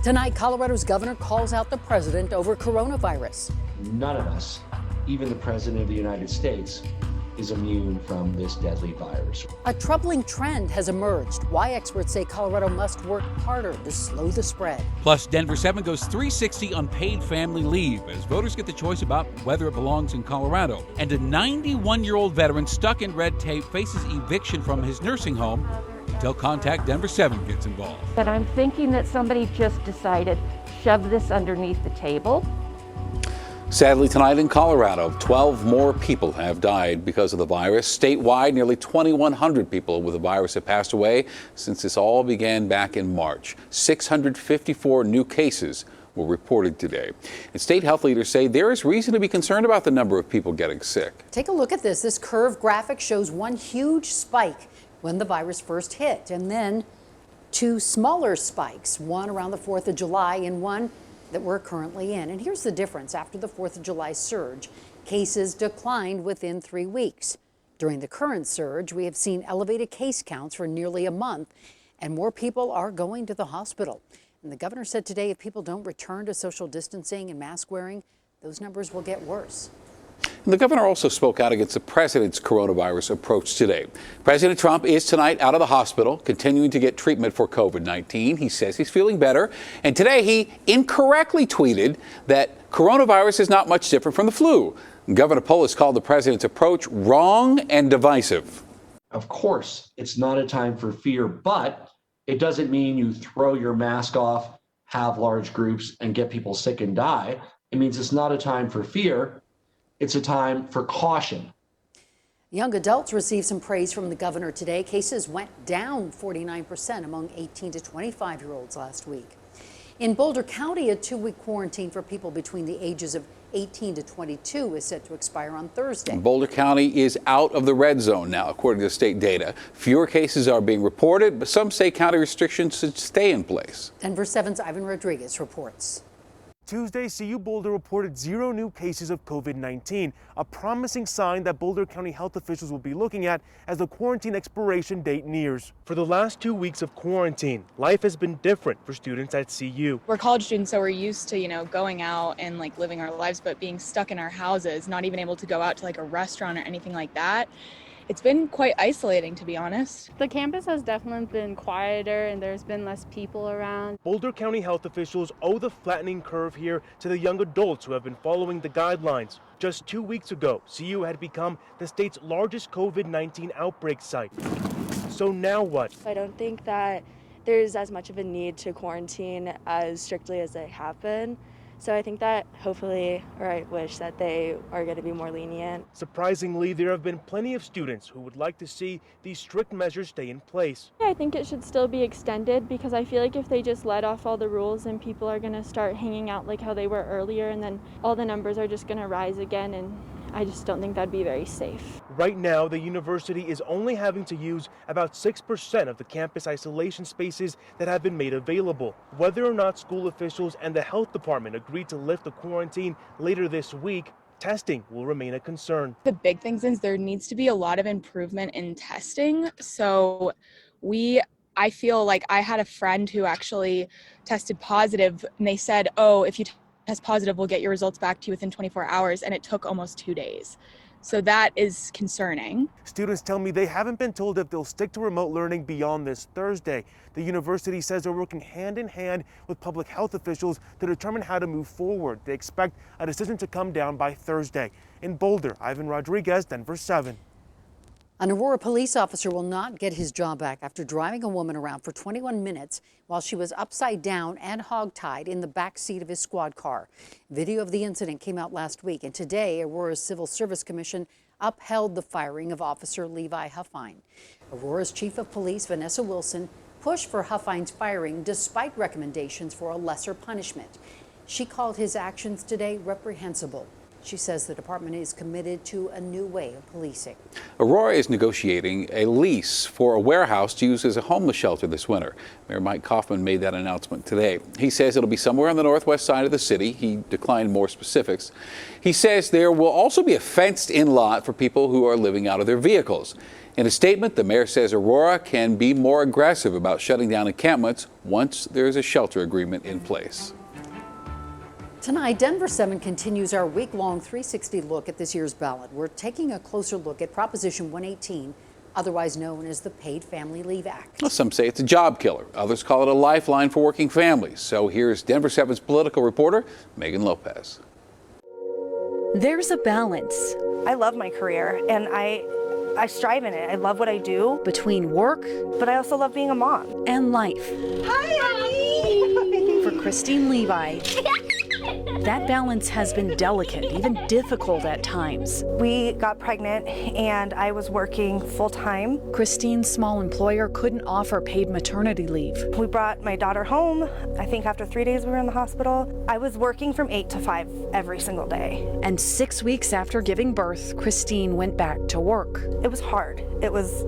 Tonight, Colorado's governor calls out the president over coronavirus. None of us, even the president of the United States, is immune from this deadly virus. A troubling trend has emerged. Why experts say Colorado must work harder to slow the spread. Plus, Denver7 goes 360 on paid family leave as voters get the choice about whether it belongs in Colorado. And a 91-year-old veteran stuck in red tape faces eviction from his nursing home until Contact Denver7 gets involved. But I'm thinking that somebody just decided shove this underneath the table. Sadly, tonight in Colorado, 12 more people have died because of the virus. Statewide, nearly 2,100 people with the virus have passed away since this all began back in March. 654 new cases were reported today. And state health leaders say there is reason to be concerned about the number of people getting sick. Take a look at this. This curved graphic shows one huge spike when the virus first hit, and then two smaller spikes, one around the 4th of July and one that we're currently in. And here's the difference. After the 4th of July surge, cases declined within 3 weeks. During the current surge, we have seen elevated case counts for nearly a month, and more people are going to the hospital. And the governor said today if people don't return to social distancing and mask wearing, those numbers will get worse. And the governor also spoke out against the president's coronavirus approach today. President Trump is tonight out of the hospital, continuing to get treatment for COVID-19. He says he's feeling better. And today he incorrectly tweeted that coronavirus is not much different from the flu. Governor Polis called the president's approach wrong and divisive. Of course, it's not a time for fear, but it doesn't mean you throw your mask off, have large groups, and get people sick and die. It means it's not a time for fear. It's a time for caution. Young adults received some praise from the governor today. Cases went down 49% among 18 to 25-year-olds last week. In Boulder County, a 2-week quarantine for people between the ages of 18 to 22 is set to expire on Thursday. Boulder County is out of the red zone now, according to state data. Fewer cases are being reported, but some state county restrictions should stay in place. Denver7's Ivan Rodriguez reports. Tuesday, CU Boulder reported 0 new cases of COVID-19, a promising sign that Boulder County health officials will be looking at as the quarantine expiration date nears. For the last 2 weeks of quarantine, life has been different for students at CU. We're college students, so we're used to, going out and living our lives, but being stuck in our houses, not even able to go out to a restaurant or anything like that. It's been quite isolating, to be honest. The campus has definitely been quieter and there's been less people around. Boulder County health officials owe the flattening curve here to the young adults who have been following the guidelines. Just 2 weeks ago, CU had become the state's largest COVID-19 outbreak site. So now what? I don't think that there's as much of a need to quarantine as strictly as they have been. So I think that hopefully, or I wish that they are going to be more lenient. Surprisingly, there have been plenty of students who would like to see these strict measures stay in place. I think it should still be extended because I feel like if they just let off all the rules and people are going to start hanging out like how they were earlier, and then all the numbers are just going to rise again, and I just don't think that'd be very safe. Right now, the university is only having to use about 6% of the campus isolation spaces that have been made available. Whether or not school officials and the health department agree to lift the quarantine later this week, testing will remain a concern. The big thing is there needs to be a lot of improvement in testing. So I feel like I had a friend who actually tested positive, and they said, oh, if you test positive, we'll get your results back to you within 24 hours, and it took almost 2 days. So that is concerning. Students tell me they haven't been told if they'll stick to remote learning beyond this Thursday. The university says they're working hand in hand with public health officials to determine how to move forward. They expect a decision to come down by Thursday. In Boulder, Ivan Rodriguez, Denver7. An Aurora police officer will not get his job back after driving a woman around for 21 minutes while she was upside down and hogtied in the back seat of his squad car. Video of the incident came out last week, and today Aurora's Civil Service Commission upheld the firing of Officer Levi Huffine. Aurora's Chief of Police, Vanessa Wilson, pushed for Huffine's firing despite recommendations for a lesser punishment. She called his actions today reprehensible. She says the department is committed to a new way of policing. Aurora is negotiating a lease for a warehouse to use as a homeless shelter this winter. Mayor Mike Kaufman made that announcement today. He says it'll be somewhere on the northwest side of the city. He declined more specifics. He says there will also be a fenced-in lot for people who are living out of their vehicles. In a statement, the mayor says Aurora can be more aggressive about shutting down encampments once there is a shelter agreement in place. Tonight, Denver7 continues our week-long 360 look at this year's ballot. We're taking a closer look at Proposition 118, otherwise known as the Paid Family Leave Act. Well, some say it's a job killer. Others call it a lifeline for working families. So here's Denver7's political reporter, Megan Lopez. There's a balance. I love my career and I strive in it. I love what I do. Between work, but I also love being a mom. And life. Hi, Abby! For Christine Levi, that balance has been delicate, even difficult at times. We got pregnant and I was working full-time. Christine's small employer couldn't offer paid maternity leave. We brought my daughter home. I think after 3 days we were in the hospital. I was working from 8 to 5 every single day. And 6 weeks after giving birth, Christine went back to work. It was hard. It was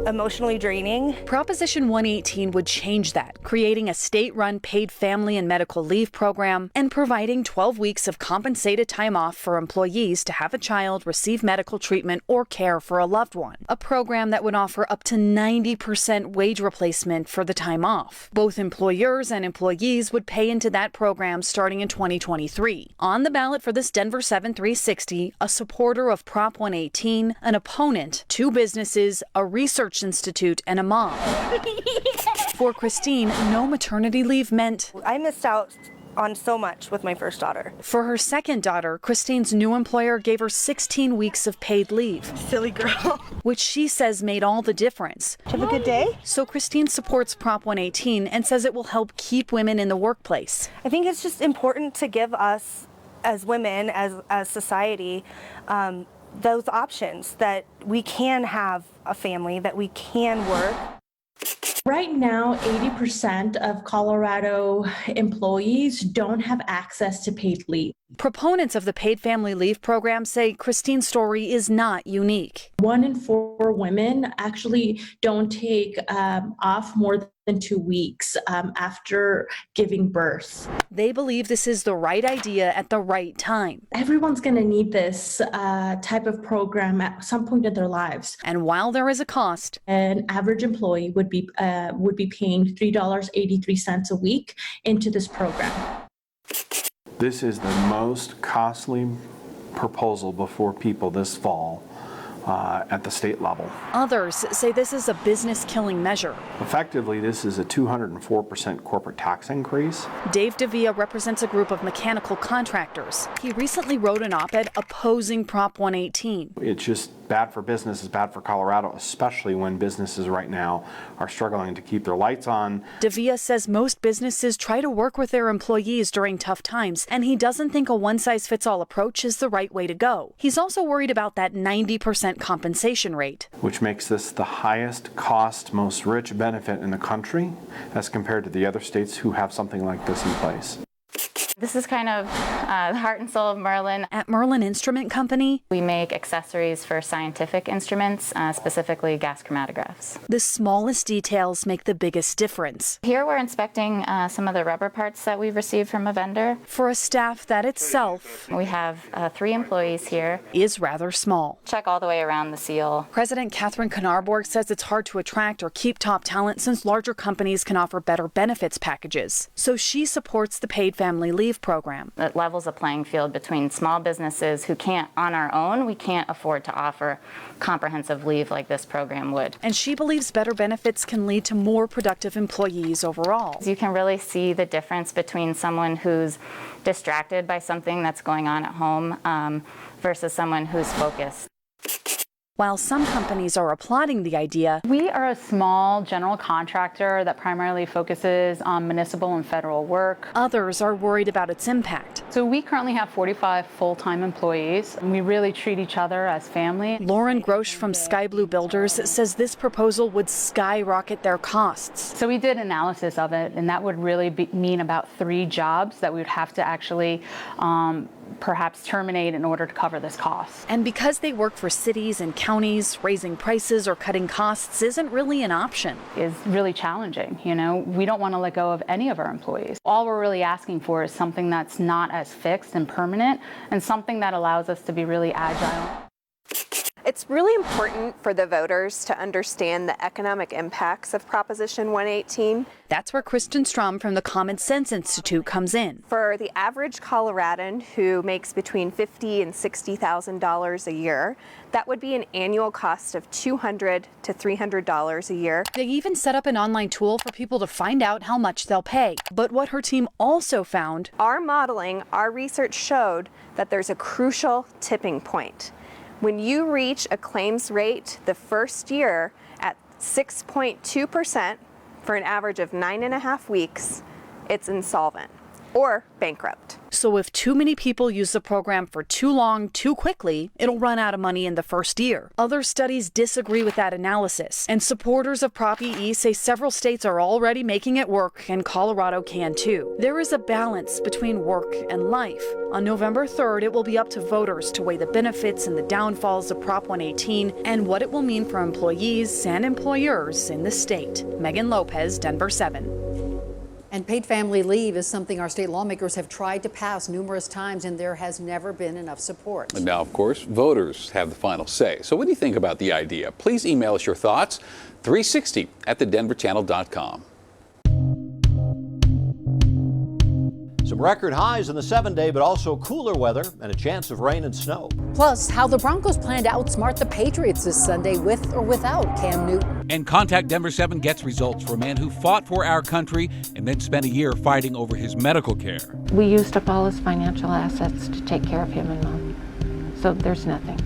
emotionally draining. Proposition 118 would change that, creating a state-run paid family and medical leave program and providing 12 weeks of compensated time off for employees to have a child, receive medical treatment, or care for a loved one. A program that would offer up to 90% wage replacement for the time off. Both employers and employees would pay into that program starting in 2023. On the ballot for this Denver7 360, a supporter of Prop 118, an opponent, 2 businesses, a research institute, and a mom. For Christine, no maternity leave meant I missed out on so much with my first daughter. For her second daughter, Christine's new employer gave her 16 weeks of paid leave. Silly girl. Which she says made all the difference. Have a good day. So Christine supports Prop 118 and says it will help keep women in the workplace. I think it's just important to give us as women, as society, those options that we can have a family, that we can work. Right now, 80% of Colorado employees don't have access to paid leave. Proponents of the paid family leave program say Christine's story is not unique. 1 in 4 women actually don't take off more than 2 weeks after giving birth. They believe this is the right idea at the right time. Everyone's going to need this type of program at some point in their lives. And while there is a cost, an average employee would be paying $3.83 a week into this program. This is the most costly proposal before people this fall at the state level. Others say this is a business-killing measure. Effectively, this is a 204% corporate tax increase. Dave DeVia represents a group of mechanical contractors. He recently wrote an op-ed opposing Prop 118. It's just bad for business, it's bad for Colorado, especially when businesses right now are struggling to keep their lights on. DeVia says most businesses try to work with their employees during tough times, and he doesn't think a one-size-fits-all approach is the right way to go. He's also worried about that 90% compensation rate, which makes this the highest cost, most rich benefit in the country as compared to the other states who have something like this in place. This is kind of the heart and soul of Merlin. At Merlin Instrument Company, we make accessories for scientific instruments, specifically gas chromatographs. The smallest details make the biggest difference. Here we're inspecting some of the rubber parts that we've received from a vendor. For a staff that itself, we have 3 employees here, is rather small. Check all the way around the seal. President Catherine Knarborg says it's hard to attract or keep top talent since larger companies can offer better benefits packages. So she supports the paid family leave program. It levels a playing field between small businesses who can't, on our own, we can't afford to offer comprehensive leave like this program would. And she believes better benefits can lead to more productive employees overall. You can really see the difference between someone who's distracted by something that's going on at home versus someone who's focused. While some companies are applauding the idea, we are a small general contractor that primarily focuses on municipal and federal work. Others are worried about its impact. So we currently have 45 full-time employees, and we really treat each other as family. Lauren Grosch from Sky Blue Builders says this proposal would skyrocket their costs. So we did analysis of it, and that would really mean about 3 jobs that we would have to actually perhaps terminate in order to cover this cost. And because they work for cities and counties, raising prices or cutting costs isn't really an option. Is really challenging. You know, we don't want to let go of any of our employees. All we're really asking for is something that's not as fixed and permanent, and something that allows us to be really agile. It's really important for the voters to understand the economic impacts of Proposition 118. That's where Kristen Strom from the Common Sense Institute comes in. For the average Coloradan who makes between $50,000 and $60,000 a year, that would be an annual cost of $200 to $300 a year. They even set up an online tool for people to find out how much they'll pay. But what her team also found, our modeling, our research showed that there's a crucial tipping point. When you reach a claims rate the first year at 6.2% for an average of 9.5 weeks, it's insolvent or bankrupt. So if too many people use the program for too long, too quickly, it'll run out of money in the first year. Other studies disagree with that analysis, and supporters of Prop EE say several states are already making it work, and Colorado can too. There is a balance between work and life. On November 3rd, it will be up to voters to weigh the benefits and the downfalls of Prop 118 and what it will mean for employees and employers in the state. Megan Lopez, Denver 7. And paid family leave is something our state lawmakers have tried to pass numerous times, and there has never been enough support. And now, of course, voters have the final say. So what do you think about the idea? Please email us your thoughts, 360@thedenverchannel.com. Some record highs in the 7-day, but also cooler weather and a chance of rain and snow. Plus, how the Broncos plan to outsmart the Patriots this Sunday with or without Cam Newton. And Contact Denver7 gets results for a man who fought for our country and then spent a year fighting over his medical care. We used up all his financial assets to take care of him and Mom, so there's nothing.